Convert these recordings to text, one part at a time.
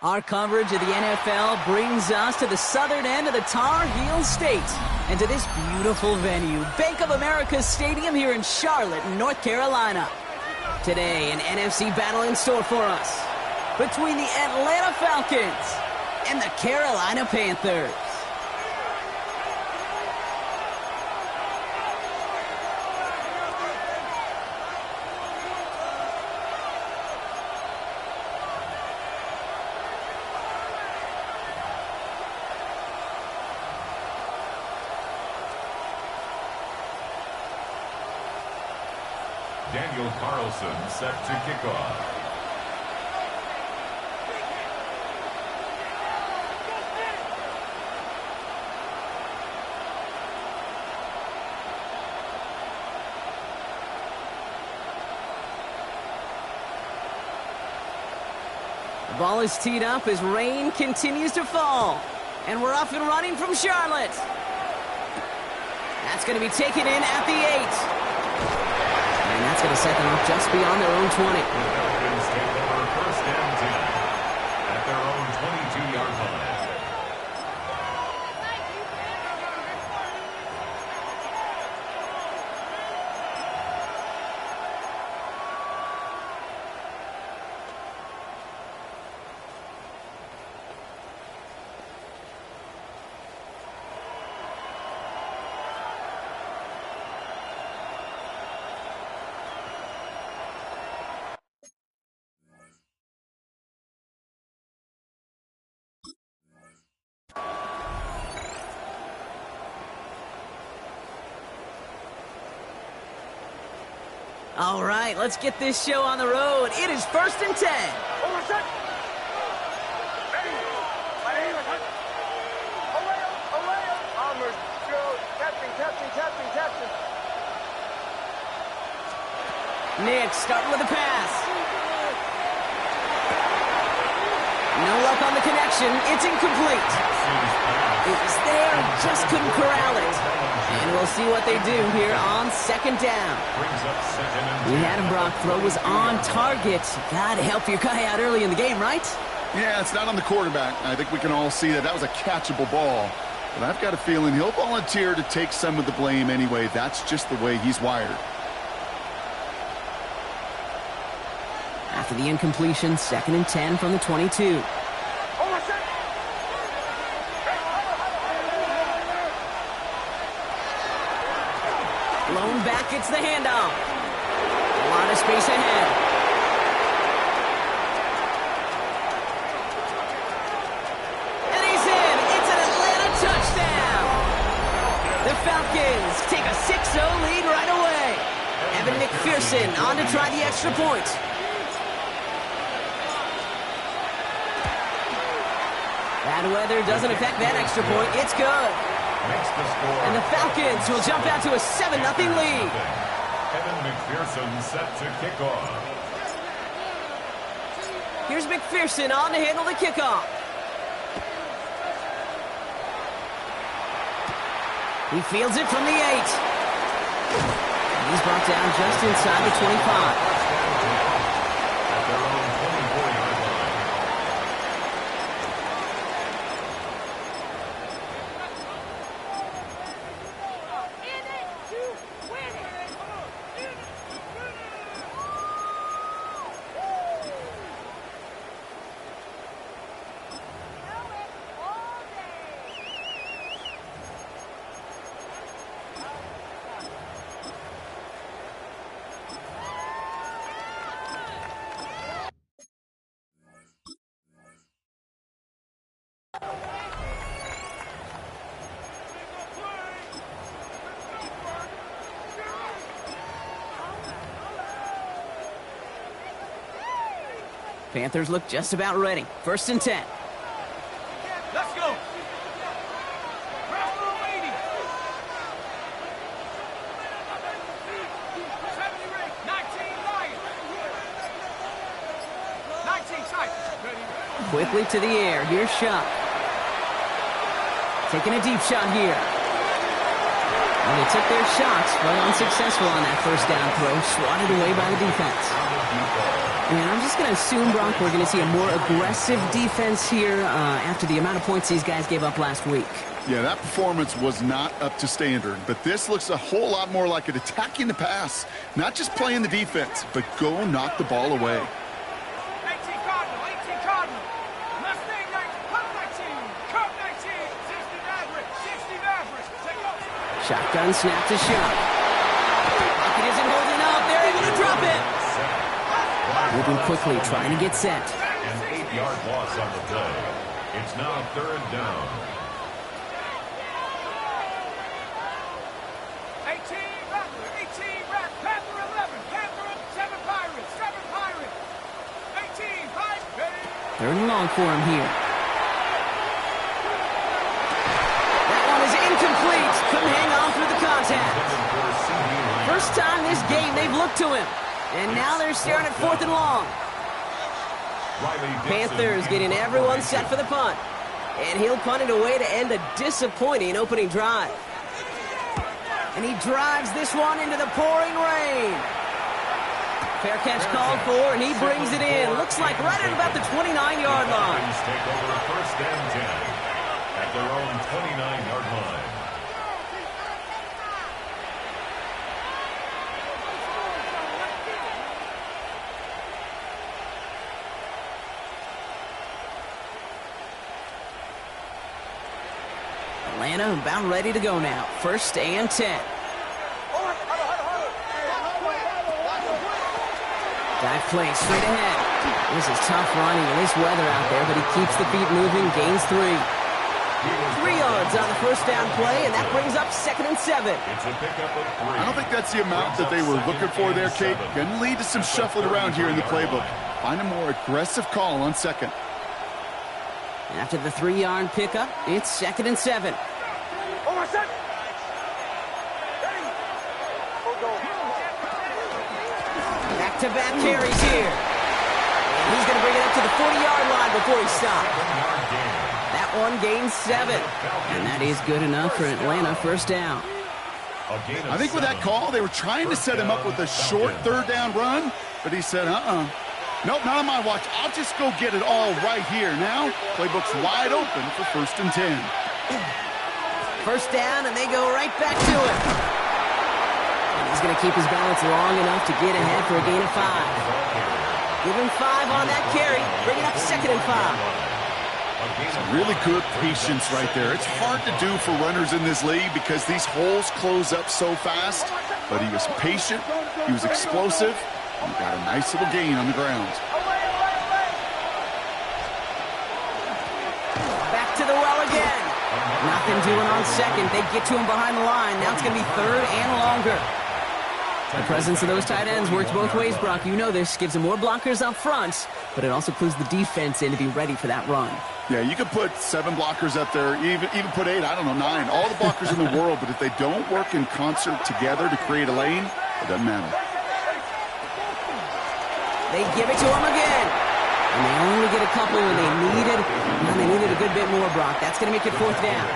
Our coverage of the NFL brings us to the southern end of the Tar Heel State and to this beautiful venue, Bank of America Stadium here in Charlotte, North Carolina. Today, an NFC battle in store for us between the Atlanta Falcons and the Carolina Panthers. Daniel Carlson set to kick off. The ball is teed up as rain continues to fall. And we're off and running from Charlotte. That's going to be taken in at the 8. And that's going to set them up just beyond their own 20. The Falcons take over first and 10 at their own 22-yard line. All right, let's get this show on the road. It is first and 10. Nick starting with a pass. No luck on the connection. It's incomplete. It was there, just couldn't corral it. And we'll see what they do here on second down. We had him, Brock. Throw was on target. Got to help your guy out early in the game, right? Yeah, it's not on the quarterback. I think we can all see that was a catchable ball. But I've got a feeling he'll volunteer to take some of the blame anyway. That's just the way he's wired. After the incompletion, second and 10 from the 22. Lone back gets the handoff. A lot of space ahead. And he's in. It's an Atlanta touchdown. The Falcons take a 6-0 lead right away. Evan McPherson on to try the extra point. Bad weather doesn't affect that extra point. It's good. And the Falcons will jump out to a 7-0 lead. Evan McPherson set to kick off. Here's McPherson on to handle the kickoff. He fields it from the 8. And he's brought down just inside the 25. At their own 24-yard line. Panthers look just about ready. First and 10. Let's go. Quickly to the air. Here's Shuck. Taking a deep shot here. Well, they took their shots, but unsuccessful on that first down throw, swatted away by the defense. And I'm just going to assume, Brock, we're going to see a more aggressive defense here after the amount of points these guys gave up last week. Yeah, that performance was not up to standard, but this looks a whole lot more like it attacking the pass, not just playing the defense, but go knock the ball away. 18 Cardinal, 18 Cardinal. Mustang 19, Cup 19, Cup 19, 60 Maverick, 60 Maverick. Take over. Shotgun snap to shot. It isn't holding up. They're able to drop it. Moving quickly, trying to get set. An 8-yard loss on the play. It's now 3rd down. 18 Rattler, 18 Rat, Panther 11, Panther 7 Pirates, 7 Pirates. 18 Pirates. 3rd and long for him here. That one is incomplete. Couldn't hang on through the contact. First time this game they've looked to him. And now they're staring at 4th and long. Panthers getting everyone set for the punt. And he'll punt it away to end a disappointing opening drive. And he drives this one into the pouring rain. Fair catch called for, and he brings it in. Looks like right at about the 29-yard line. Take over 1st and 10 at their own 29-yard line. Atlanta about ready to go now. 1st and 10. Dive play straight ahead. This is tough running in this weather out there, but he keeps the feet moving, gains 3. 3 yards on the first down play, and that brings up 2nd and 7. It's a pickup of 3. I don't think that's the amount that they were looking for there, Kate. Going to lead to some shuffling around here in the playbook. Find a more aggressive call on 2nd. After the 3-yard pickup, it's 2nd and 7. Back-to-back carries here. And he's going to bring it up to the 40-yard line before he stops. That one gains 7. And that is good enough for Atlanta. 1st down. I think with that call, they were trying to set him up with a short 3rd down run, but he said, nope, not on my watch. I'll just go get it all right here. Now, playbook's wide open for 1st and 10. 1st down, and they go right back to it. And he's going to keep his balance long enough to get ahead for a gain of 5. Give him 5 on that carry. Bring it up 2nd and 5. Some really good patience right there. It's hard to do for runners in this league because these holes close up so fast. But he was patient. He was explosive. And he got a nice little gain on the ground. Back to the well again. Nothing doing on 2nd. They get to him behind the line. Now it's going to be 3rd and longer. The presence of those tight ends works both ways, Brock. You know this. Gives them more blockers up front, but it also clues the defense in to be ready for that run. Yeah, you could put 7 blockers up there, even put 8, I don't know, 9. All the blockers in the world, but if they don't work in concert together to create a lane, it doesn't matter. They give it to him again. And they only get a couple when they needed a good bit more, Brock. That's going to make it 4th down.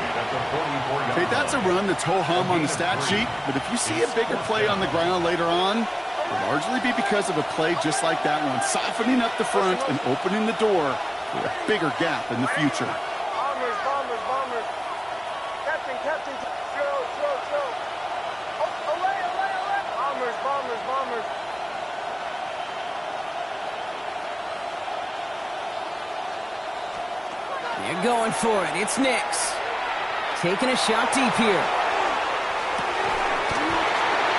Okay, that's a run that's ho-hum on the stat sheet, but if you see a bigger play on the ground later on, it'll largely be because of a play just like that one, softening up the front and opening the door for a bigger gap in the future. Bombers, bombers, bombers. Captain, captain. Slow. Away. Bombers, bombers, bombers. They're going for it. It's Nix. Taking a shot deep here.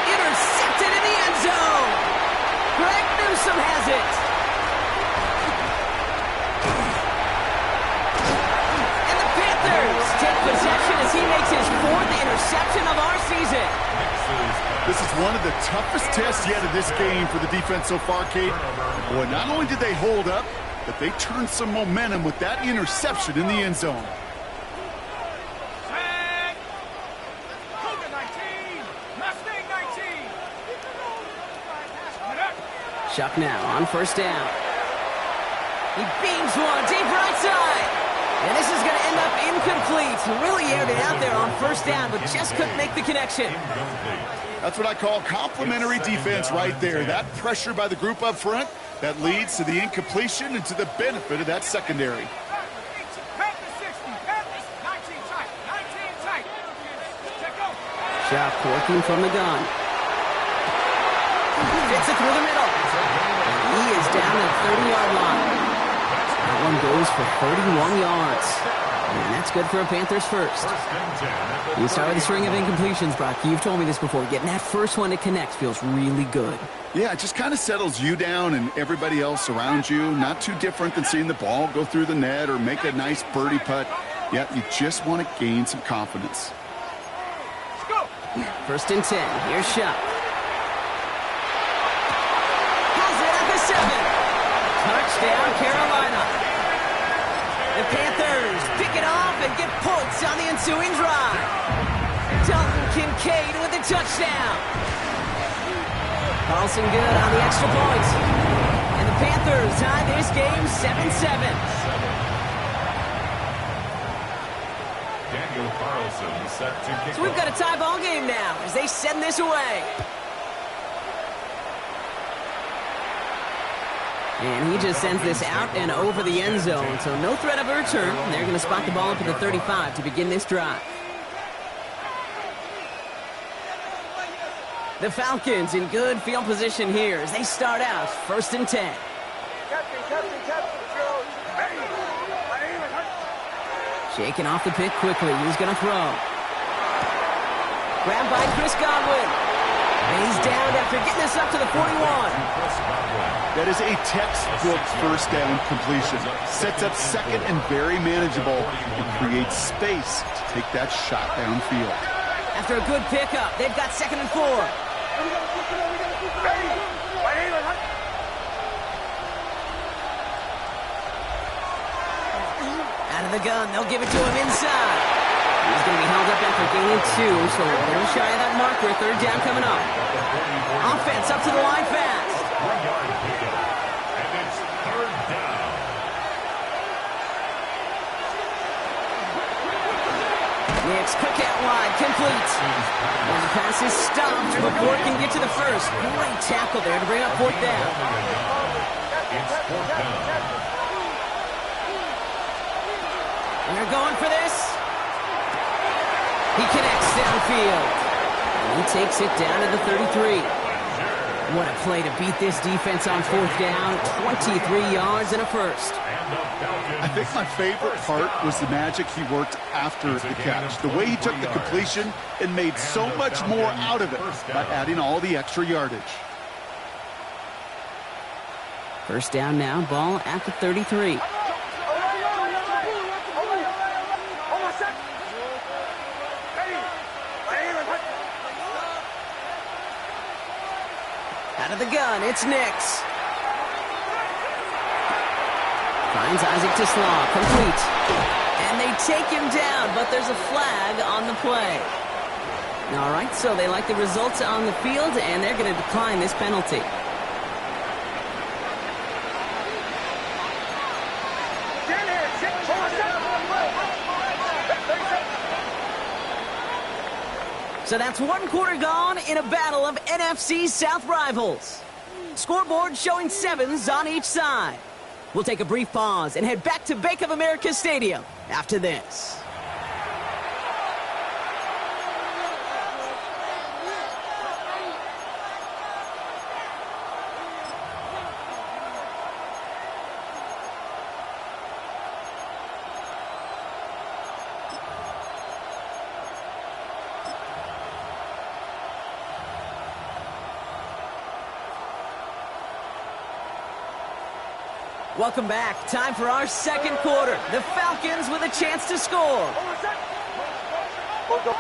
Intercepted in the end zone. Greg Newsome has it. And the Panthers take possession as he makes his 4th interception of our season. This is one of the toughest tests yet of this game for the defense so far, Kate. Boy, not only did they hold up, but they turned some momentum with that interception in the end zone. Chuck now on 1st down. He beams one deep right side. And this is going to end up incomplete. He really aired it out there on first down, but just couldn't make the connection. That's what I call complimentary defense right there. That pressure by the group up front, that leads to the incompletion and to the benefit of that secondary. Shot working from the gun. Fits it through the middle. And he is down at the 30-yard line. That one goes for 31 yards. And that's good for a Panthers first. You start with a string of incompletions, Brock. You've told me this before. Getting that first one to connect feels really good. Yeah, it just kind of settles you down and everybody else around you. Not too different than seeing the ball go through the net or make a nice birdie putt. Yeah, you just want to gain some confidence. First and 10. Here's Shop. Pulls it at the 7. Touchdown, Carolina. The Panthers pick it off and get points on the ensuing drive. Dalton Kincaid with the touchdown. Carlson good on the extra point. And the Panthers tie this game 7-7. So we've got a tie ball game now as they send this away. And he just sends this out and over the end zone, so no threat of a return. They're going to spot the ball up at the 35 to begin this drive. The Falcons in good field position here as they start out first and 10. Shaking off the pick quickly. He's going to throw. Grabbed by Chris Godwin. And he's down after getting this up to the 41. That is a textbook first down completion. Sets up second and very manageable and creates space to take that shot downfield. After a good pickup, they've got second and 4. Out of the gun, they'll give it to him inside. He's going to be held up after gaining 2, so a little shy of that marker. Third down coming up. Offense up to the line fast. And it's third down. Nix, quick out wide, complete. And the pass is stopped before it can get to the first. Great tackle there to bring up fourth down. It's fourth down. They're going for this. He connects downfield. And he takes it down to the 33. What a play to beat this defense on fourth down. 23 yards and a first. I think my favorite part was the magic he worked after the catch. The way he took the completion and made so much more out of it by adding all the extra yardage. First down now, ball at the 33. Out of the gun, it's Nix. Finds Isaac to Slaw, complete. And they take him down, but there's a flag on the play. All right, so they like the results on the field, and they're going to decline this penalty. So that's one quarter gone in a battle of NFC South rivals. Scoreboard showing 7s on each side. We'll take a brief pause and head back to Bank of America Stadium after this. Welcome back. Time for our second quarter. The Falcons with a chance to score. They'll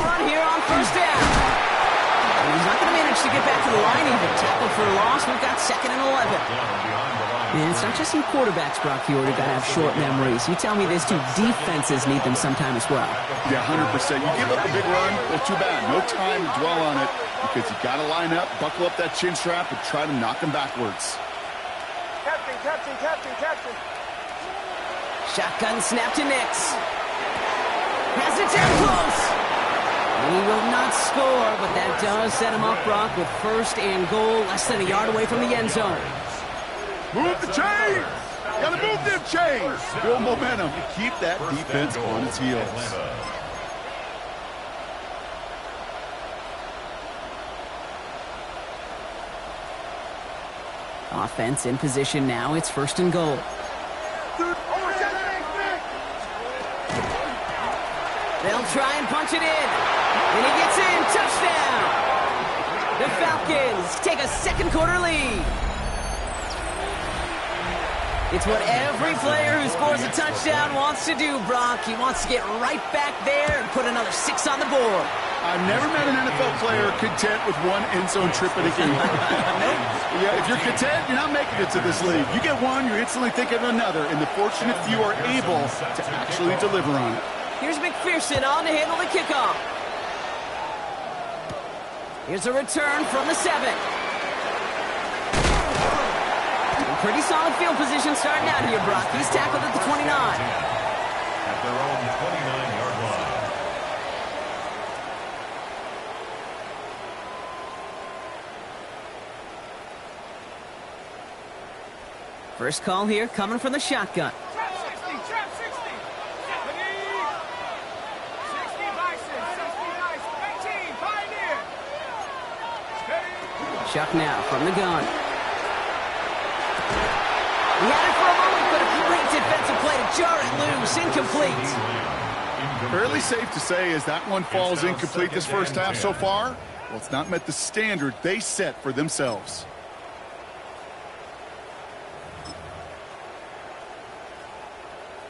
run here on first down. And he's not going to manage to get back to the line even. Tackled for a loss. We've got second and 11. And it's not just some quarterbacks, Brock, you already got to have short memories. You tell me this too. Defenses need them sometime as well. Yeah, 100%. You give up a big run, well, too bad. No time to dwell on it because you got to line up, buckle up that chin strap, and try to knock them backwards. Captain, Captain. Shotgun snap to Nix. Has it down close. He will not score, but that does set him up, Brock, with first and goal, less than a yard away from the end zone. Move the chains! Gotta move them chains! Build momentum to keep that defense on its heels. Offense in position now. It's first and goal. They'll try and punch it in. And he gets in. Touchdown! The Falcons take a second quarter lead. It's what every player who scores a touchdown wants to do, Brock. He wants to get right back there and put another 6 on the board. I've never met an NFL player content with one end zone trip in a game. Yeah, if you're content, you're not making it to this league. You get one, you're instantly thinking of another, and the fortunate few are able to actually deliver on it. Here's McPherson on to handle the kickoff. Here's a return from the 7. Pretty solid field position starting out here, Brock. He's tackled at the 29. At their own 29-yard line. First call here coming from the shotgun. Trap 60. 70. 60 Bison. 60 Bison. 18, Pioneer. Steady. Chuck now from the gun. He had it for a moment, but a great defensive play to jar it loose. Incomplete. Fairly safe to say as that one falls incomplete this first half so far, well, it's not met the standard they set for themselves.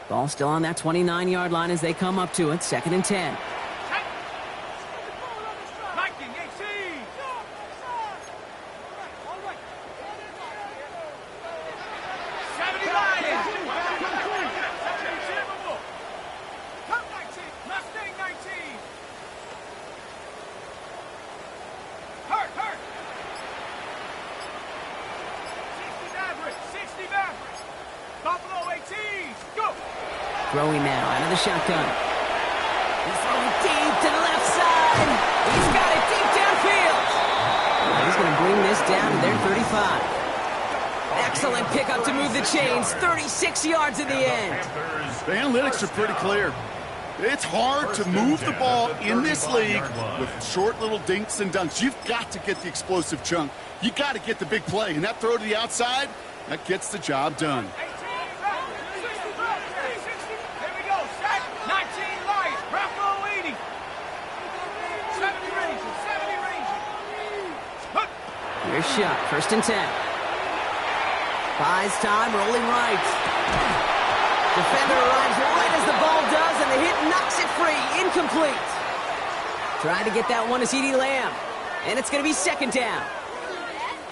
Ball still on that 29-yard line as they come up to it. Second and 10. Viking 18. 70 Lions. Cup 19. Mustang 19. Hurt. 60 Maverick. 60 Maverick. Buffalo 18. Go. Throwing now out of the shotgun. He's throwing deep to the left side. He's got it deep downfield. He's going to bring this down to their 35. Excellent pickup to move the chains. 36 yards in the end. The analytics are pretty clear. It's hard to move the ball in this league with short little dinks and dunks. You've got to get the explosive chunk. You got to get the big play. And that throw to the outside, that gets the job done. 18 Here we go. Set. 19 Lions. Bravo 80. 70 Rangers. 70 Rangers. Here's shot. First and 10. Buys time. Rolling right. Defender arrives right as the ball does, and the hit knocks it free. Incomplete. Trying to get that one to CeeDee Lamb. And it's going to be second down.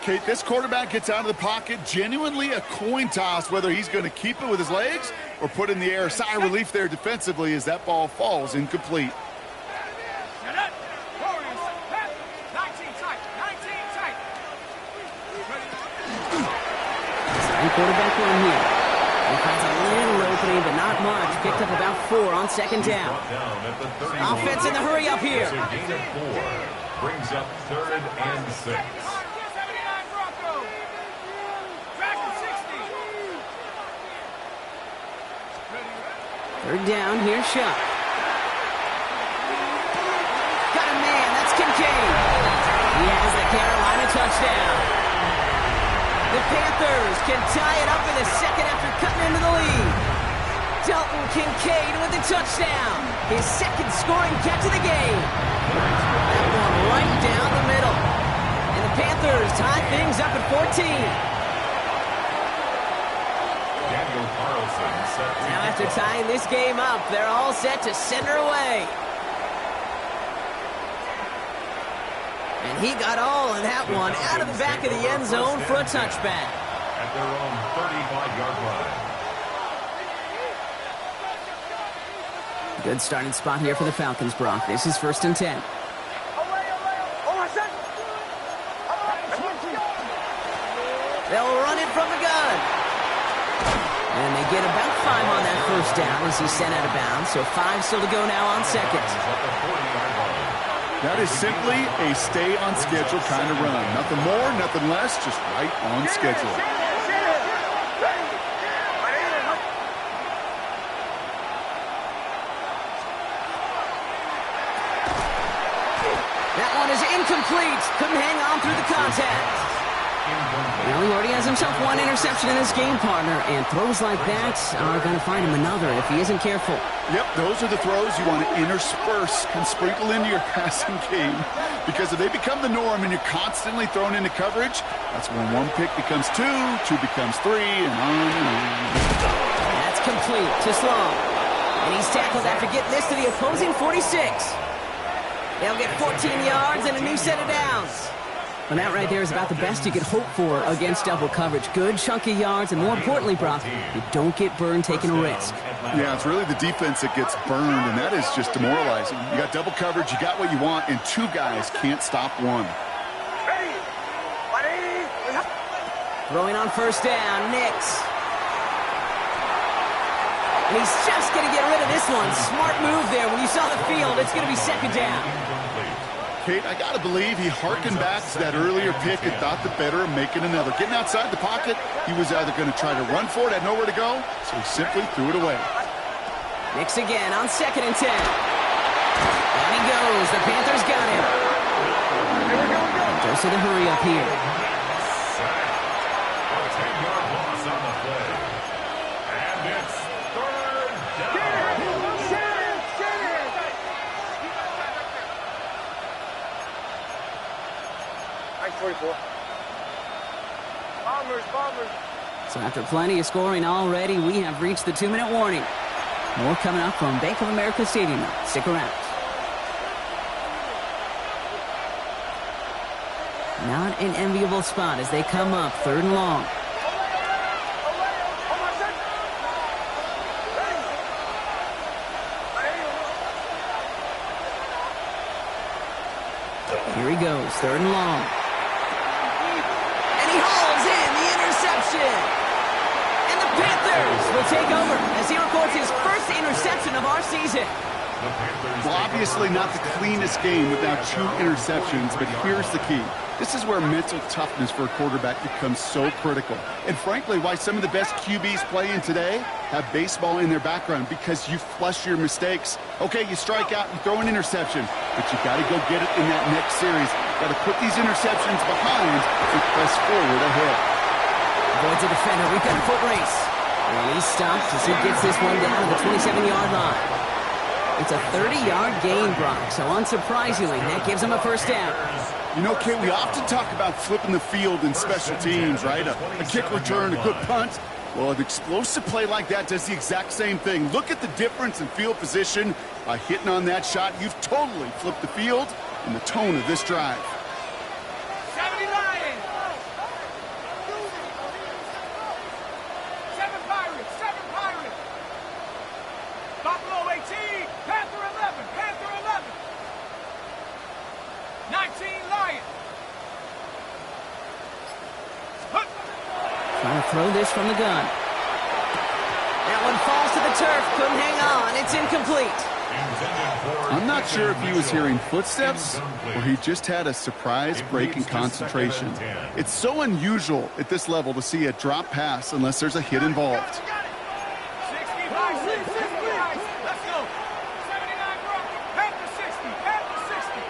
Kate, this quarterback gets out of the pocket, genuinely a coin toss whether he's going to keep it with his legs or put in the air. Sigh of relief there defensively as that ball falls incomplete. Set up. Warriors. 19 tight. 19 tight. Second quarterback run here. He finds a little opening, but not much. Picked up about 4 on second down. Offense in the hurry up here. It's a gain of 4. Brings up 3rd and 6. 79 Broncos. Dragon 60. Third down, here's Shuck. Got a man, that's Kincaid. He has the Carolina touchdown. The Panthers can tie it up in the second after cutting into the lead. Dalton Kincaid with the touchdown. His second scoring catch of the game. That one right down the middle. And the Panthers tie things up at 14. Daniel Carlson set to Now after tying this game up, they're all set to send her away. And he got all of that one out of the back of the end zone for a touchback. at their own 35-yard line. Good starting spot here for the Falcons, Brock. This is first and 10. They'll run it from the gun. get about 5 on that first down as he's sent out of bounds. So 5 still to go now on second. That is simply a stay-on-schedule kind of run. Nothing more, nothing less, just right on schedule. That one is incomplete. Couldn't hang on through the contact. Well, he already has himself 1 interception in this game, partner, and throws like that are going to find him another if he isn't careful. Yep, those are the throws you want to intersperse and sprinkle into your passing game, because if they become the norm and you're constantly thrown into coverage, that's when 1 pick becomes 2, 2 becomes 3, and on and on. That's complete to Sloan, and he's tackled after getting this to the opposing 46. They'll get 14 yards and a new set of downs. And that right there is about the best you could hope for against double coverage. Good chunky yards, and more importantly, Brock, you don't get burned taking a risk. Yeah, it's really the defense that gets burned, and that is just demoralizing. You got double coverage, you got what you want, and 2 guys can't stop 1. Throwing on first down, Nix. And he's just going to get rid of this one. Smart move there. When you saw the field, it's going to be second down. Kate, I got to believe he harkened back to that earlier pick and thought the better of making another. Getting outside the pocket, he was either going to try to run for it, had nowhere to go, so he simply threw it away. Nix again on 2nd and 10. And he goes. The Panthers got him. Dose of the hurry up here. A 10-yard loss on the play. And it's 3rd down. 44. Bombers. So after plenty of scoring already, we have reached the 2-minute warning. More coming up from Bank of America Stadium. Stick around. Not an enviable spot as they come up 3rd and long. Here he goes, 3rd and long. And he hauls in the interception. And the Panthers will take over as he records his first interception of our season. Well, obviously not the cleanest game without 2 interceptions, but here's the key. This is where mental toughness for a quarterback becomes so critical. And frankly, why some of the best QBs playing today have baseball in their background, because you flush your mistakes. Okay, you strike out, you throw an interception, but you got to go get it in that next series. Got to put these interceptions behind to press forward ahead. Avoids a defender. We've got a foot race. And he stops as he gets this one down to the 27-yard line. It's a 30-yard gain, Brock, so unsurprisingly, that gives him a first down. You know, Kate, we often talk about flipping the field in special teams, right? A kick return, a good punt. Well, an explosive play like that does the exact same thing. Look at the difference in field position. By hitting on that shot, you've totally flipped the field and the tone of this drive. 70 Lions. 7 Pirates. Buffalo 18. Panther 11. 19 Lions. Trying to throw this from the gun. That one falls to the turf. Couldn't hang on. It's incomplete. I'm not sure if he was hearing footsteps or he just had a surprise break in concentration. It's so unusual at this level to see a drop pass unless there's a hit involved. 65, 65. Let's go. 79 Broncos. Panther 60. Panther 60.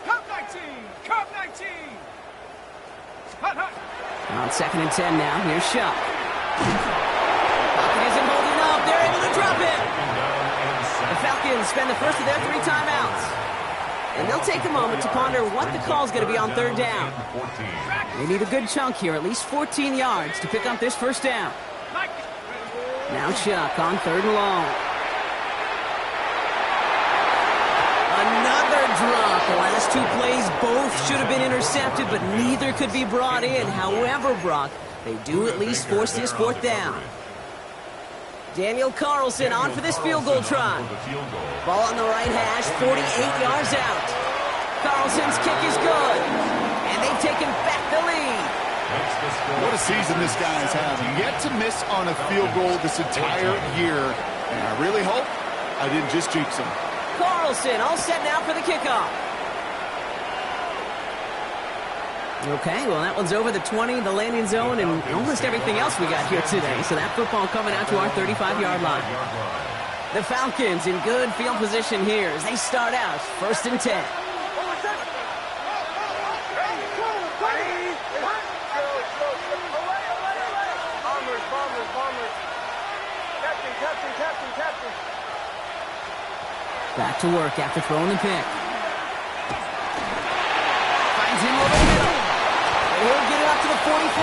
Cup 19. Hut. On 2nd and 10 now. Here's Shuck. Pocket isn't holding up. They're able to drop it. The Falcons spend the first of their 3 timeouts. And they'll take a moment to ponder what the call is going to be on 3rd down. They need a good chunk here, at least 14 yards to pick up this first down. Now Shuck on 3rd and long. Another drop. The last 2 plays both should have been intercepted, but neither could be brought in. However, Brock, they do at least force this 4th down. Daniel Carlson on for this field goal try. Ball on the right hash, 48 yards out. Carlson's kick is good, and they've taken back the lead. What a season this guy is having. Yet to miss on a field goal this entire year. And I really hope I didn't just jinx him. Carlson all set now for the kickoff. Okay, well, that one's over the 20, the landing zone, and almost everything else we got here today. So that football coming out to our 35-yard line. The Falcons in good field position here as they start out 1st and 10. Back to work after throwing the pick. Finds him over the middle. He'll get it up to the 44.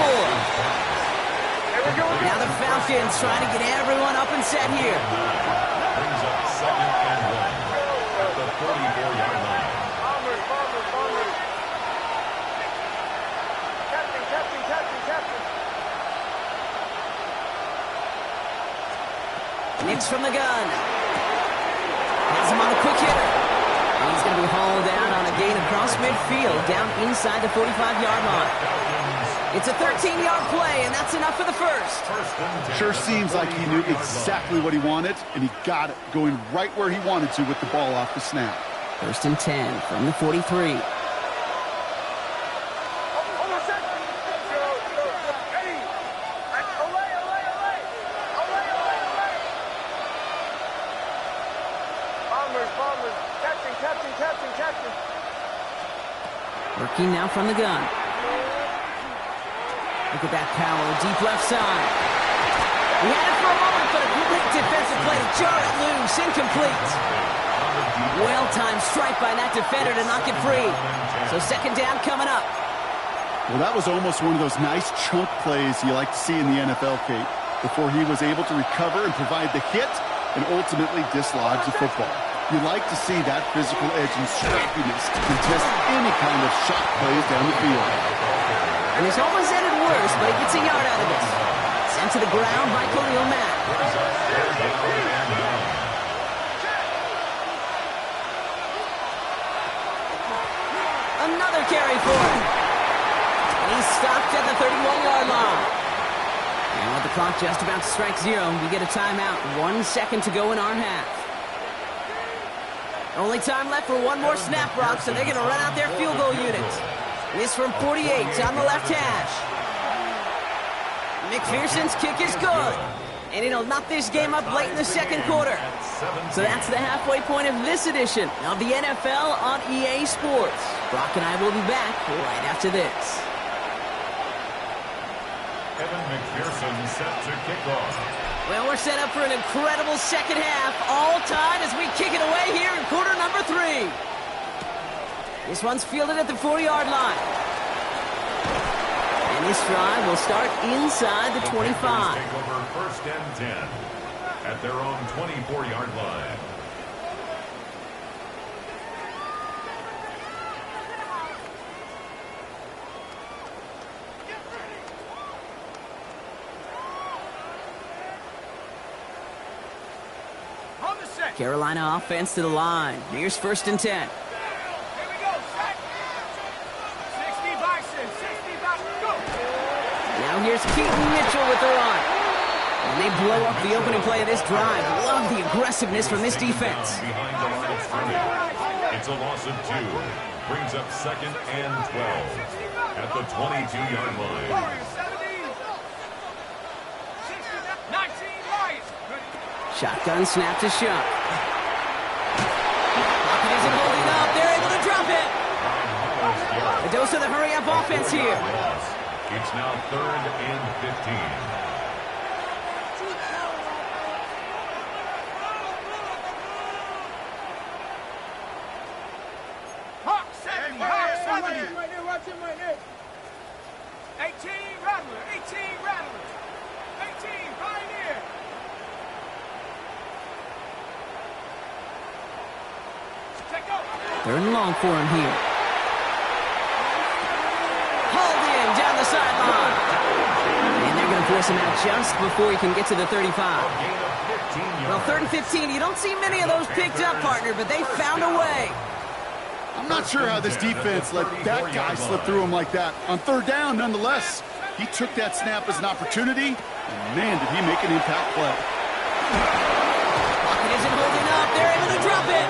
Now the Falcons trying to get everyone up and set here. Brings up 2nd and 1 at the 44-yard line. Nix from the gun. Has him on a quick hitter. And he's going to be hauled down on a gain across midfield, down inside the 45-yard line. It's a 13-yard play, and that's enough for the first. Sure seems like he knew exactly what he wanted, and he got it, going right where he wanted to with the ball off the snap. 1st and 10 from the 43. Working now from the gun. Look at that power, deep left side. He had it for a moment, but a great defensive play to jar it loose, incomplete. Well-timed strike by that defender to knock it free. So 2nd down coming up. Well, that was almost one of those nice chunk plays you like to see in the NFL, Kate, before he was able to recover and provide the hit and ultimately dislodge the football. You like to see that physical edge and scrappiness to contest any kind of shot plays down the field. And this almost ended worse, but he gets a yard out of this. Sent to the ground by Khalil Mack. Another carry for him. And he's stopped at the 31-yard line. And with the clock just about to strike 0, we get a timeout. 1 second to go in our half. Only time left for one more snap, Brock, so they're going to run out their field goal unit. This from 48 on the left hash. McPherson's kick is good. And it'll knock this game up late in the 2nd quarter. So that's the halfway point of this edition of the NFL on EA Sports. Brock and I will be back right after this. Evan McPherson set to kick off. Well, we're set up for an incredible 2nd half, all tied as we kick it away here in quarter number 3. This one's fielded at the 40-yard line. And this drive will start inside the 25. Take over 1st and 10 at their own 24-yard line. Carolina offense to the line. Here's 1st and 10. Here we go, set. 60 Bison, 60 Bison, go. Now here's Keaton Mitchell with the run. And they blow up the opening play of this drive. Love the aggressiveness from this defense. Behind the line of scrimmage. It's a loss of 2. Brings up 2nd and 12 at the 22-yard line. 19 Lions. Shotgun snap to Shuck. Pocket isn't holding up. They're able to drop it. A dose of the hurry-up offense here. It's now 3rd and 15. Hawk 70, Hawk 70. Right there, watch him right there. 18 Rattler, 18 Rattler. 18 Pioneer. Check out. 3rd and long for him here. Hauled in down the sideline. And they're going to force him out just before he can get to the 35. Well, 3rd and 15, you don't see many of those picked up, partner, but they found a way. I'm not sure how this defense let that guy slip through him like that. On 3rd down, nonetheless, He took that snap as an opportunity, and man, did he make an impact play. Pocket isn't holding up. They're able to drop it.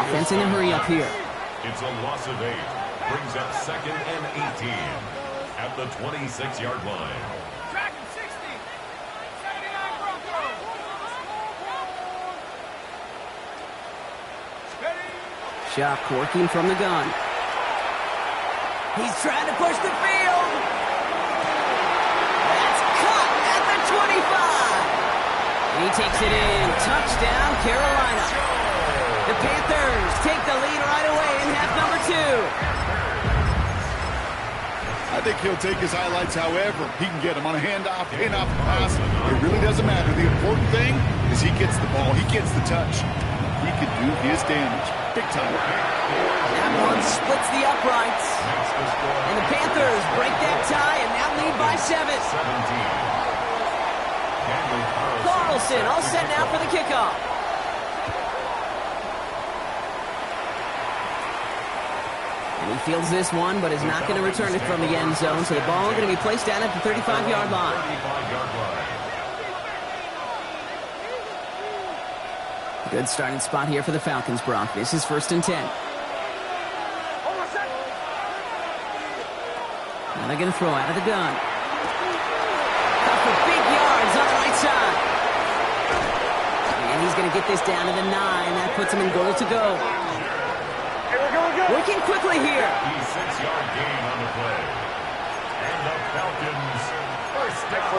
Offense in a hurry up here. It's a loss of 8. Brings up 2nd and 18 at the 26-yard line. Track him 60. 79 Broncos. Steady. Shock working from the gun. He's trying to push the field. That's caught at the 25. He takes it in. Touchdown, Carolina. The Panthers take the lead right away in half number 2. I think he'll take his highlights however he can get them on a handoff, pass. It really doesn't matter. The important thing is he gets the ball. He gets the touch. He can do his damage. Big time. That one splits the uprights. And the Panthers break that tie and now lead by 7. Carlson all set now for the kickoff. And he fields this one, but is not going to return it from the end zone. So the ball is going to be placed down at the 35-yard line. Good starting spot here for the Falcons, Brock. This is 1st and 10. Now they're going to throw out of the gun. Cut for big yards on the right side. And he's going to get this down to the 9. That puts him in goal to go. Working quickly here. 6-yard gain on the play. And the Falcons first down.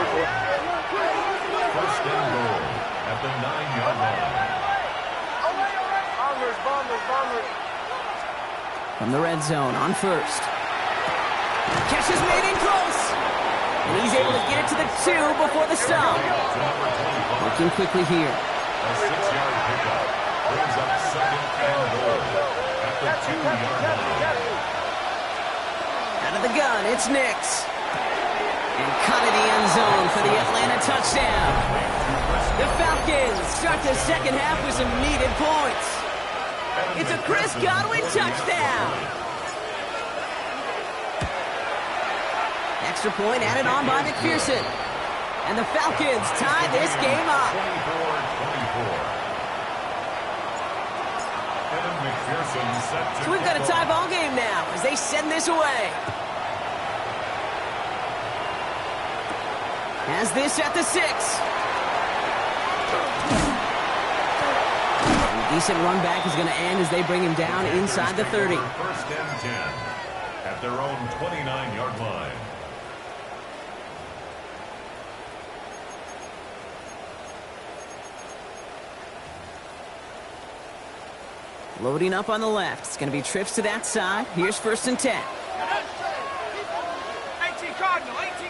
First and goal at the 9-yard line. Bombers. From the red zone on first. Catch is made in close. And he's able to get it to the 2 before the stop. Working quickly here. A 6-yard pickup brings up 2nd and goal at the 2-yard line. Out of the gun, it's Nix. And cut in the end zone for the Atlanta touchdown. The Falcons start the second half with some needed points. It's a Chris Godwin touchdown. Extra point added on by McPherson. And the Falcons tie this game up. 24-24. So we've got a tie ball game now as they send this away. Has this at the 6. Decent run back is going to end as they bring him down inside the 30. 1st and 10 at their own 29-yard line. Loading up on the left. It's going to be trips to that side. Here's 1st and 10. 18 Cardinal, 60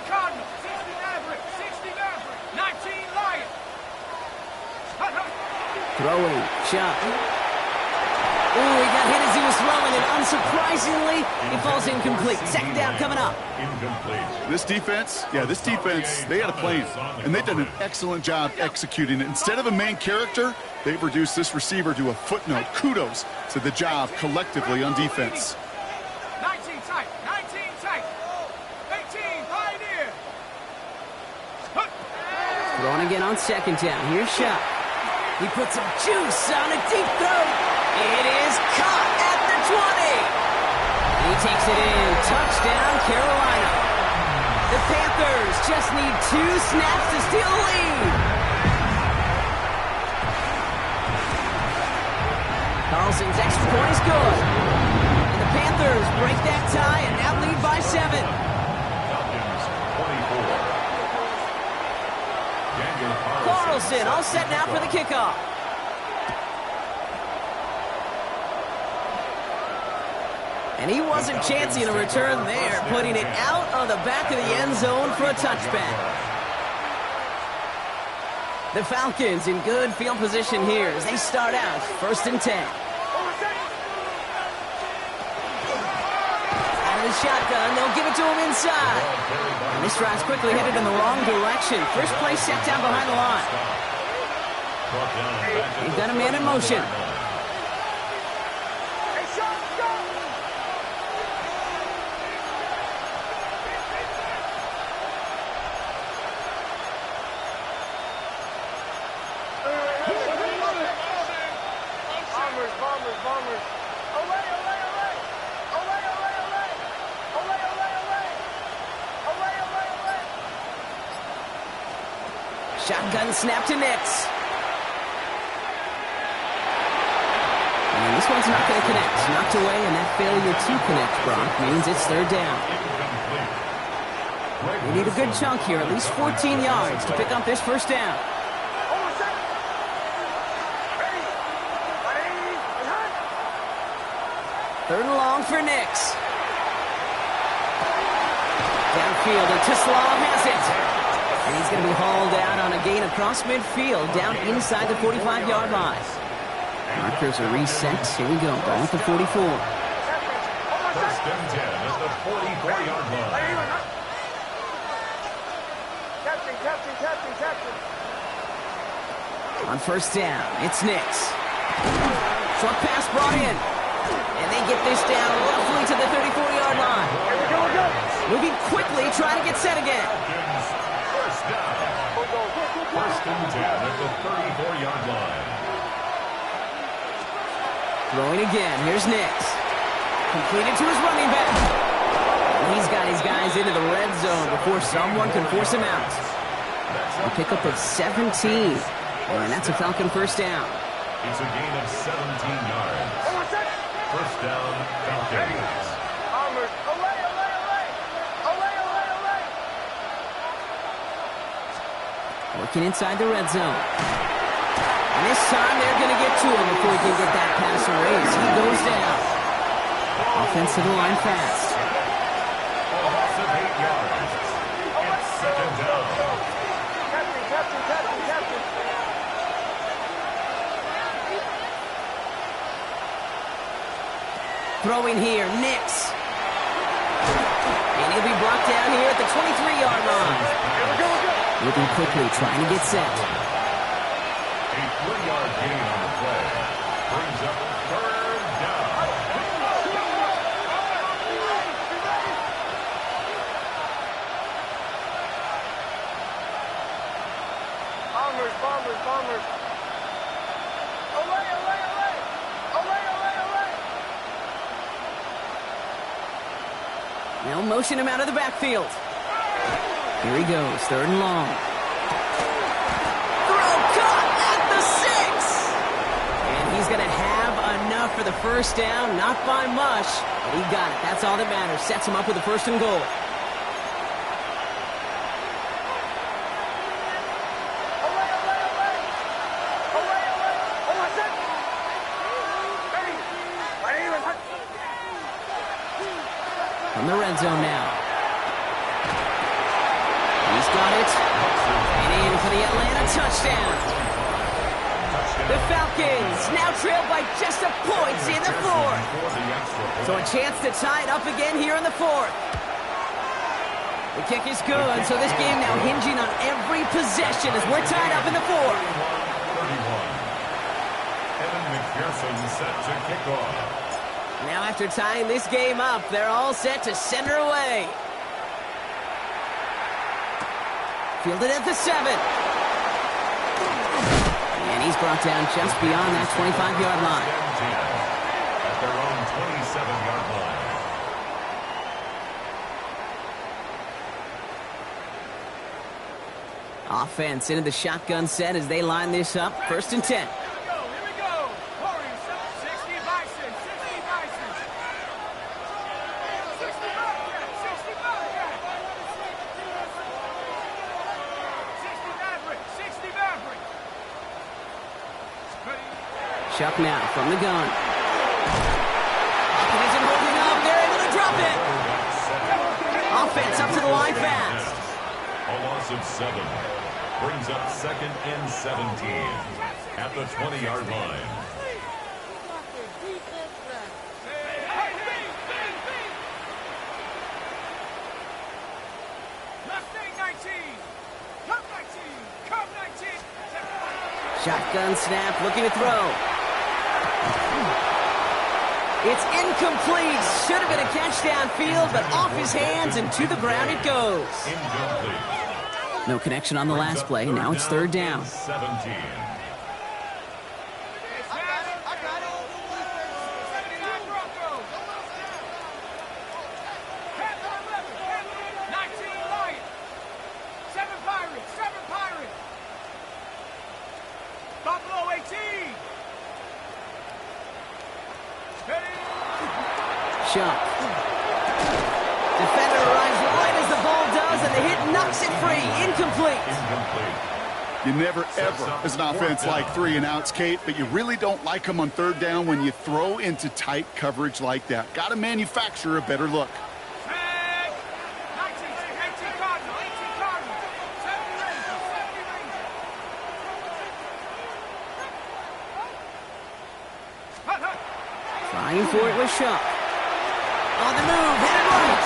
Maverick, 19 Lion. Throwing, shot. Ooh, he got hit as he was throwing, and unsurprisingly, he falls incomplete. 2nd down coming up. Incomplete. This defense, they had a plan, and they've done an excellent job executing it. Instead of a main character, they've reduced this receiver to a footnote. Kudos to the job collectively on defense. 19 tight, 18 Pioneer. Throwing again on 2nd down. Here's shot. He puts some juice on a deep throw. It is caught at the 20. He takes it in. Touchdown, Carolina. The Panthers just need 2 snaps to steal the lead. Carlson's extra point is good. And the Panthers break that tie and now lead by 7. Falcons 24. Carlson all set now for the kickoff. And he wasn't chancing a return there, putting it out on the back of the end zone for a touchback. The Falcons in good field position here as they start out 1st and 10. Out of the shotgun, they'll give it to him inside. And this drive's quickly headed in the wrong direction. First play set down behind the line. He's got a man in motion. Shotgun snap to Nix. And this one's not going to connect. Knocked away, and that failure to connect, Brock, means it's third down. We need a good chunk here, at least 14 yards to pick up this first down. Third and long for Nix. Downfield, and Tislav has it. And he's going to be hauled out on a gain across midfield, down inside the 45-yard line. Markers are reset. Here we go. Ball at the 44. First and 10 at the 44-yard line. On first down, it's Nix. Short pass brought in. And they get this down roughly to the 34-yard line. Moving quickly, trying to get set again. First down. First and 10 at the 34-yard line. Throwing again. Here's Nix. Completed to his running back. He's got his guys into the red zone before someone can force him out. A pickup of 17. And that's a Falcon first down. It's a gain of 17 yards. First down, Falcons. Working inside the red zone. And this time they're going to get to him before he can get that pass erased. He goes down. Offense to the line fast. A loss of 8 yards. It's second down. Throwing here, Nix. And he'll be brought down here at the 23-yard line. Moving quickly, trying to get set. A 3-yard gain on the play. Brings up third down. Bombers. They'll motion him out of the backfield. Here he goes, third and long. Throw caught at the 6. And he's going to have enough for the first down, not by much, but he got it. That's all that matters. Sets him up with a first and goal. From the red zone now. He's got it. And in for the Atlanta touchdown. The Falcons now trail by just a point in the fourth. So a chance to tie it up again here in the fourth. The kick is good, so this game now hinging on every possession as we're tied up in the fourth. 31. Evan McPherson set to kick off. Now after tying this game up, they're all set to send her away. Fielded at the 7. And he's brought down just beyond that 25-yard line. At their own 27-yard line. Offense into the shotgun set as they line this up. First and 10. Chuck now from the gun. He isn't holding up. They're able to drop it. Offense up to the line fast. A loss of 7. Brings up second and 17 at the 20-yard line. Shotgun snap, looking to throw. It's incomplete. Should have been a catch downfield, but off his hands and to the ground it goes. Incomplete. No connection on the last play. Now it's third down. 17. Chuck. Defender arrives right as the ball does, and the hit knocks it free. Incomplete. You never, ever, as an offense, like 3 and outs, Kate, but you really don't like them on third down when you throw into tight coverage like that. Got to manufacture a better look. Trying for it with Chuck. On the move, hit it right.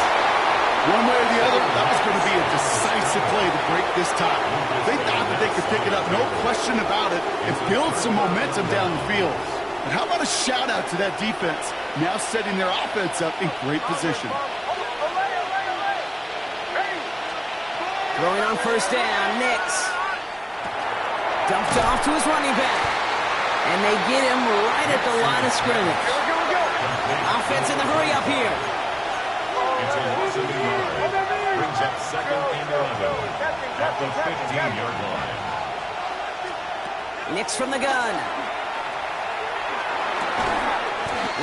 One way or the other, that was going to be a decisive play to break this tie. They thought that they could pick it up, no question about it, and build some momentum down the field. But how about a shout-out to that defense, now setting their offense up in great position. Throwing on first down, Nix. Dumped off to his running back. And they get him right at the line of scrimmage. Offense in the hurry up here. It's a loss of a yard. Brings up second and 11 at the 15-yard line. Nix from the gun.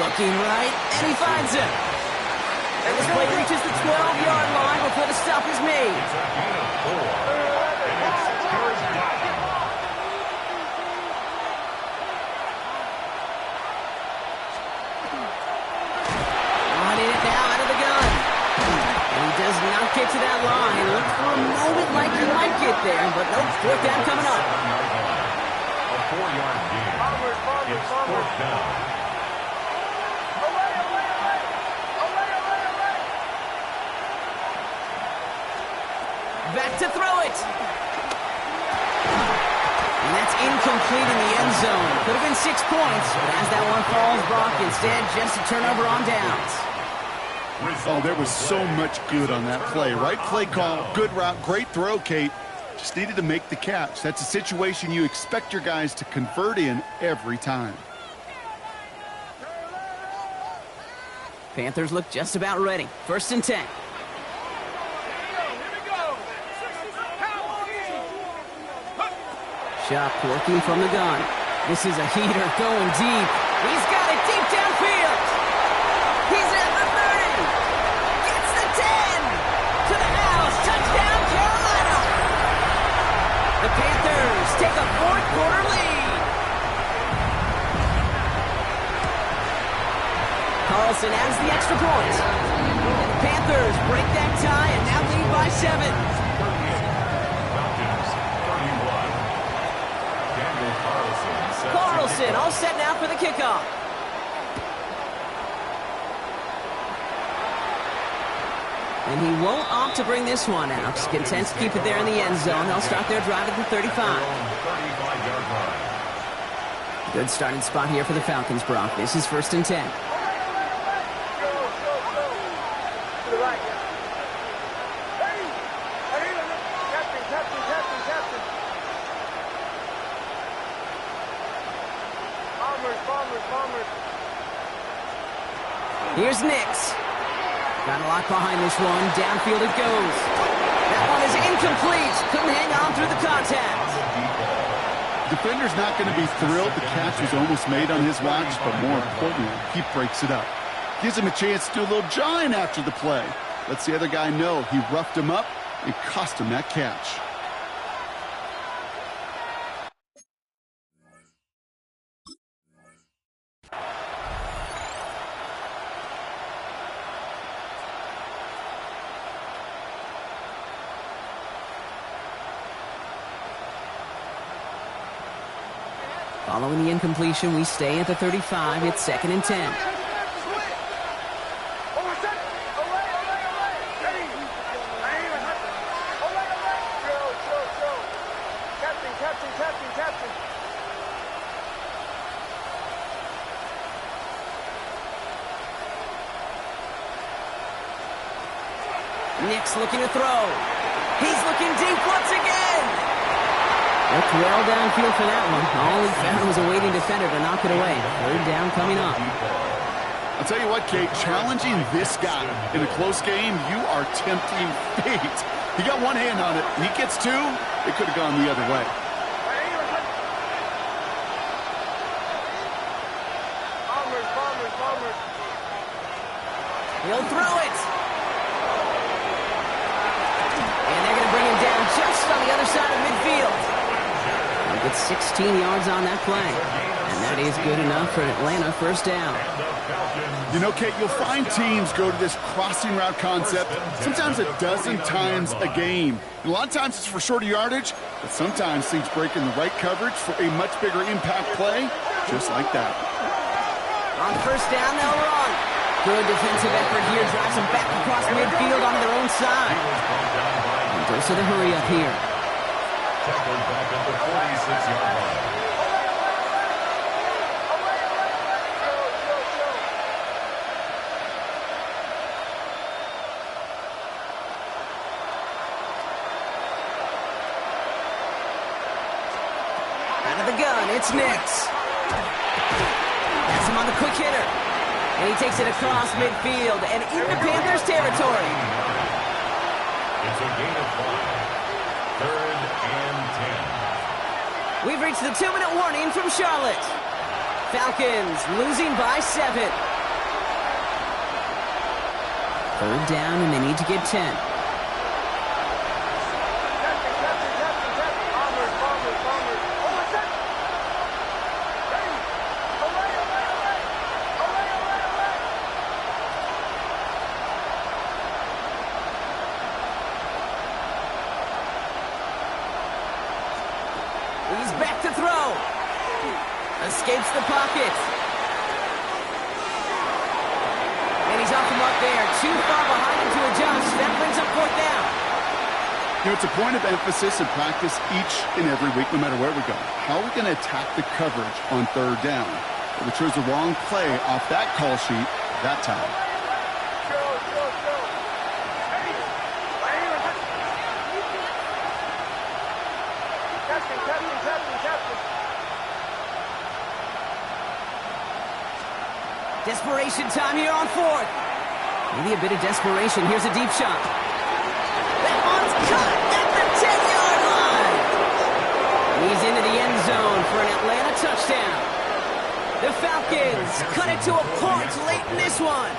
Looking right, and he finds him. And this play reaches the 12-yard line before the stop is made. It's a gain of 4, and it's third down. Running it now out of the gun. And he does not get to that line. Looked for a moment like he might get there, but no, fourth down coming up. A 4-yard gain. It's fourth down. Back to throw it. And that's incomplete in the end zone. Could have been 6 points, but as that one falls, Brock, instead just a turnover on downs. Oh, there was so much good on that play. Right play call, good route, great throw, Kate. Just needed to make the catch. That's a situation you expect your guys to convert in every time. Panthers look just about ready. 1st and 10. Chuck working from the gun. This is a heater going deep. He's got it deep downfield. He's at the 30. Gets the 10. To the house. Touchdown, Carolina. The Panthers take a 4th-quarter lead. Carlson adds the extra point. And the Panthers break that tie and now lead by 7. Carlson all set now for the kickoff. And he won't opt to bring this one out. He's content to keep it there in the end zone. They'll start their drive at the 35. Good starting spot here for the Falcons, Brock. This is 1st and 10. Here's Nix. Got a lot behind this one. Downfield it goes. That one is incomplete. Couldn't hang on through the contact. Defender's not going to be thrilled the catch was almost made on his watch, but more importantly, he breaks it up. Gives him a chance to do a little jawing after the play. Lets the other guy know he roughed him up and cost him that catch. Following the incompletion, we stay at the 35. It's 2nd and 10. Nix looking to throw. He's looking deep once again. Looked well downfield for that one. All he found was a waiting defender to knock it away. 3rd down coming up. I'll tell you what, Kate, challenging this guy in a close game, you are tempting fate. He got one hand on it. He gets 2. It could have gone the other way. He'll throw it. And they're going to bring him down just on the other side of midfield. He gets 16 yards on that play. And that is good enough for an Atlanta first down. You know, Kate, you'll find teams go to this crossing route concept sometimes a dozen times a game. And a lot of times it's for shorter yardage, but sometimes teams break in the right coverage for a much bigger impact play, just like that. On first down, they'll run. Good defensive effort here, drives them back across midfield onto their own side. And goes to the hurry up here. Tackled back at the 46-yard line. Out of the gun, it's Nix. That's him on the quick hitter. And he takes it across midfield and into Panthers territory. It's a gain of 5. 3rd and 10. We've reached the 2-minute warning from Charlotte. Falcons losing by 7. 3rd down, and they need to get 10. He's back to throw. Escapes the pocket. And he's off the mark there. Too far behind him to adjust. That brings up 4th down. You know, it's a point of emphasis in practice each and every week, no matter where we go. How are we going to attack the coverage on 3rd down? Well, we chose the wrong play off that call sheet that time. Desperation time here on 4th. Maybe a bit of desperation. Here's a deep shot. That one's cut at the 10-yard line. He's into the end zone for an Atlanta touchdown. The Falcons cut it to a point late in this one.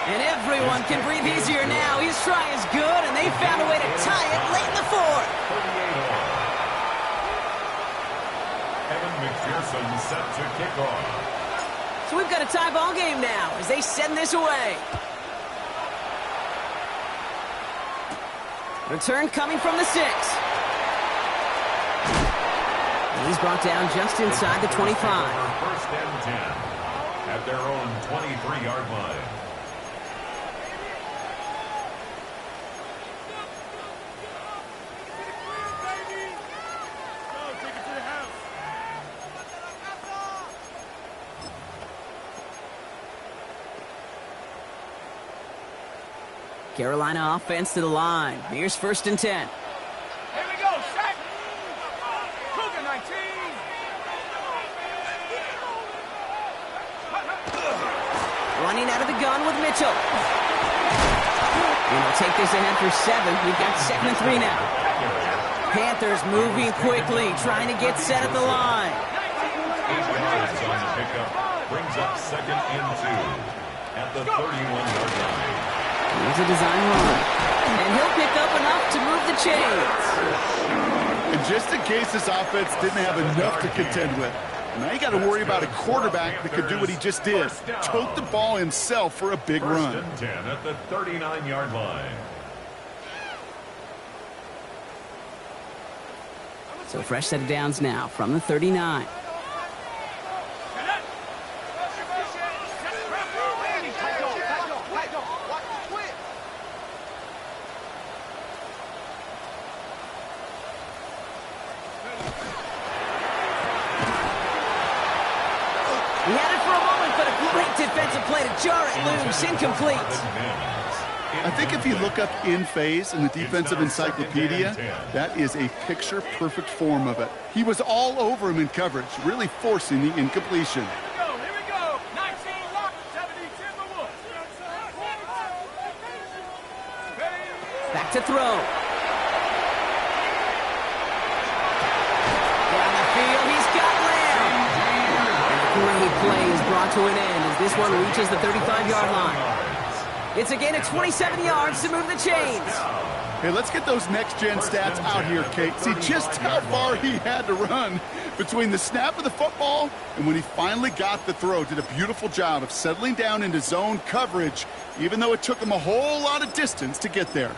And everyone can breathe easier now. His try is good, and they found a way to tie it late in the 4th. McPherson set to kick off. So we've got a tie ball game now as they send this away. Return coming from the 6. He's brought down just inside the 25. 1st and 10 at their own 23-yard line. Carolina offense to the line. Here's 1st and 10. Here we go, sack. Cougar 19. Running out of the gun with Mitchell. And he'll take this ahead for 7. We've got 2nd and 3 now. Panthers moving quickly, trying to get set at the line. 8 yards on the pickup. Brings up 2nd and 2 at the 31-yard line. Here's a design run. And he'll pick up enough to move the chains. And just in case this offense didn't have enough to contend with, now you got to worry about a quarterback that could do what he just did. Tote the ball himself for a big run. 1st and 10 at the 39-yard line. So fresh set of downs now from the 39. He had it for a moment, but a great defensive play to jar it loose. Incomplete. I think if you look up in phase in the defensive encyclopedia, that is a picture-perfect form of it. He was all over him in coverage, really forcing the incompletion. Here we go. 19 lock, 70 Timberwolves. Back to throw. Down the field, he's got Lamb. Great play as brought to an end as this one reaches the 35-yard line. It's a gain of 27 yards to move the chains. Hey, let's get those next-gen stats out here, Kate. See just how far he had to run between the snap of the football and when he finally got the throw. Did a beautiful job of settling down into zone coverage, even though it took him a whole lot of distance to get there.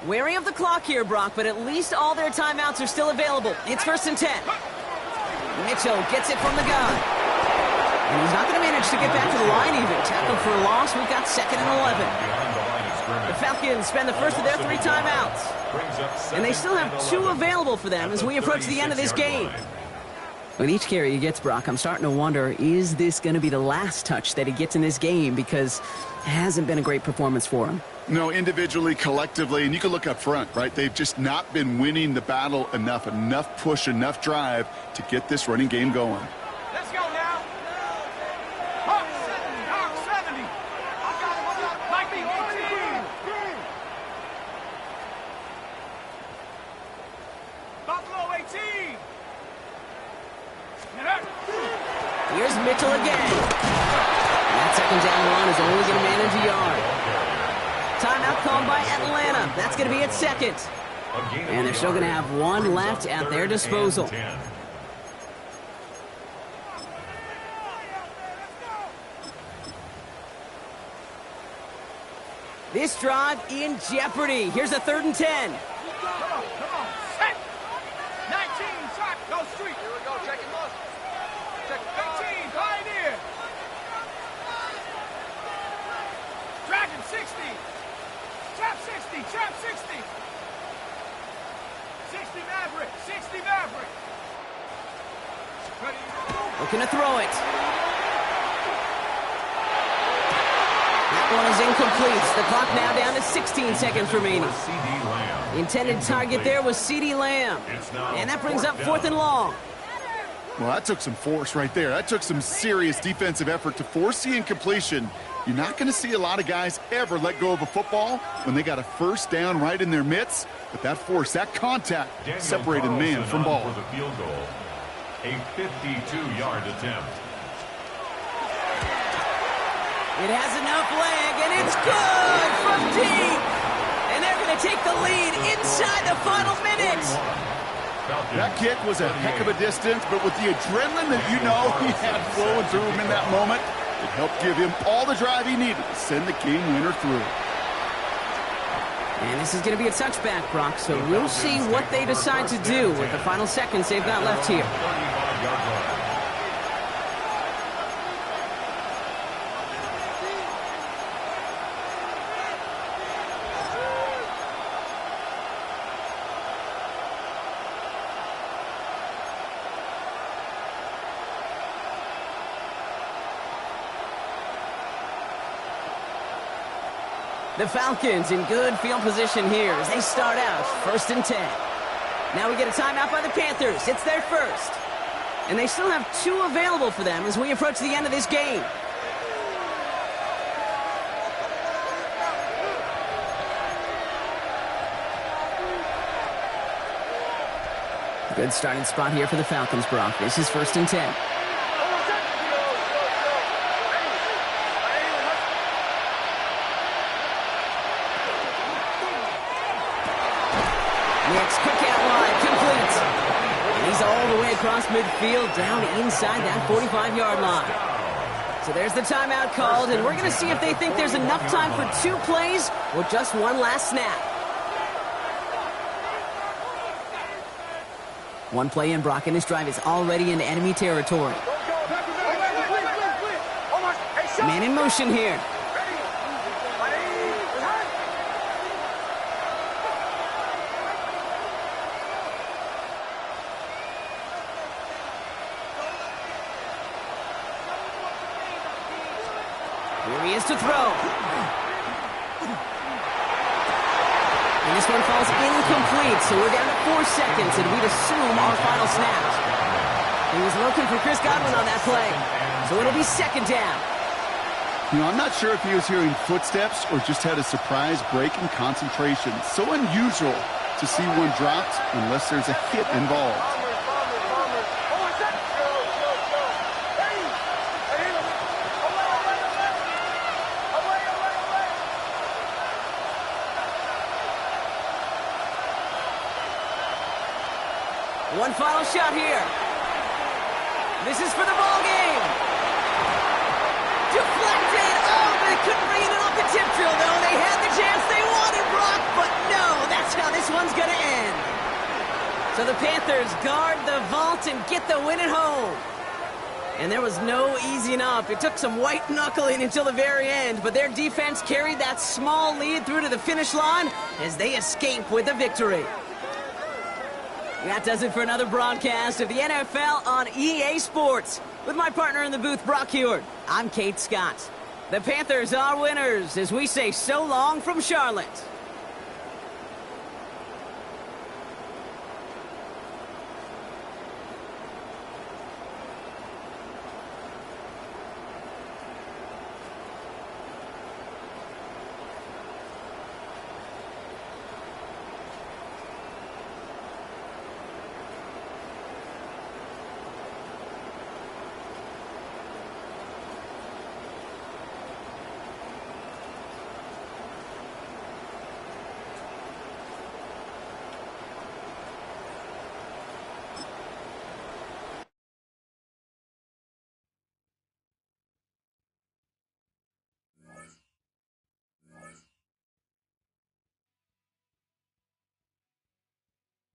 Wary of the clock here, Brock, but at least all their timeouts are still available. It's 1st and 10. Mitchell gets it from the gun. And he's not going to manage to get back to the line even. Tackle for a loss. We've got 2nd and 11. The Falcons spend the first of their 3 timeouts. And they still have 2 available for them as we approach the end of this game. With each carry he gets, Brock, I'm starting to wonder, is this going to be the last touch that he gets in this game? Because it hasn't been a great performance for him. No, individually, collectively, and you can look up front, right? They've just not been winning the battle enough push, enough drive to get this running game going. Let's go now. Hawk 70. I got him. Like me, 18. Buffalo 18. Here's Mitchell again. And that 2nd down run is only going to manage a yard. Timeout called by Atlanta. That's going to be its 2nd. And they're still going to have 1 left at their disposal. This drive in jeopardy. Here's a 3rd and 10. Come on. Set. 19, track, go street. Here we go, check and look. Check 18, Pioneer. Dragon 60. Trap 60, trap 60. 60 Maverick, 60 Maverick. Ready? Looking to throw it. That one is incomplete. The clock now down to 16 seconds remaining. The intended target there was CeeDee Lamb. And that brings up 4th and long. Well, that took some force right there. That took some serious defensive effort to force the incompletion. You're not going to see a lot of guys ever let go of a football when they got a 1st down right in their midst. But that force, that contact, separated man from ball. For the field goal, a 52-yard attempt. It has enough leg, and it's good from deep. And they're going to take the lead inside the final minute. That kick was a heck of a distance, but with the adrenaline that you know he had flowing through him in that moment, it helped give him all the drive he needed to send the game winner through. And this is going to be a touchback, Brock, so we'll see what they decide to do with the final seconds they've got left here. The Falcons in good field position here as they start out 1st and 10. Now we get a timeout by the Panthers. It's their 1st. And they still have 2 available for them as we approach the end of this game. Good starting spot here for the Falcons, Brock. This is 1st and 10. Next kick out wide, complete. And he's all the way across midfield, down inside that 45-yard line. So there's the timeout called, and we're going to see if they think there's enough time for 2 plays or just 1 last snap. 1 play in, Brock, and this drive is already into enemy territory. Man in motion here. Here he is to throw. And this one falls incomplete, so we're down to 4 seconds, and we'd assume our final snap. He was looking for Chris Godwin on that play, so it'll be 2nd down. You know, I'm not sure if he was hearing footsteps or just had a surprise break in concentration. So unusual to see one dropped unless there's a hit involved. One final shot here. This is for the ball game. Deflected. Oh, they couldn't bring it in off the tip drill, though. They had the chance they wanted, Brock, but no, that's how this one's going to end. So the Panthers guard the vault and get the win at home. And there was no easing up. It took some white knuckling until the very end, but their defense carried that small lead through to the finish line as they escape with a victory. That does it for another broadcast of the NFL on EA Sports. With my partner in the booth, Brock Heward, I'm Kate Scott. The Panthers are winners as we say so long from Charlotte.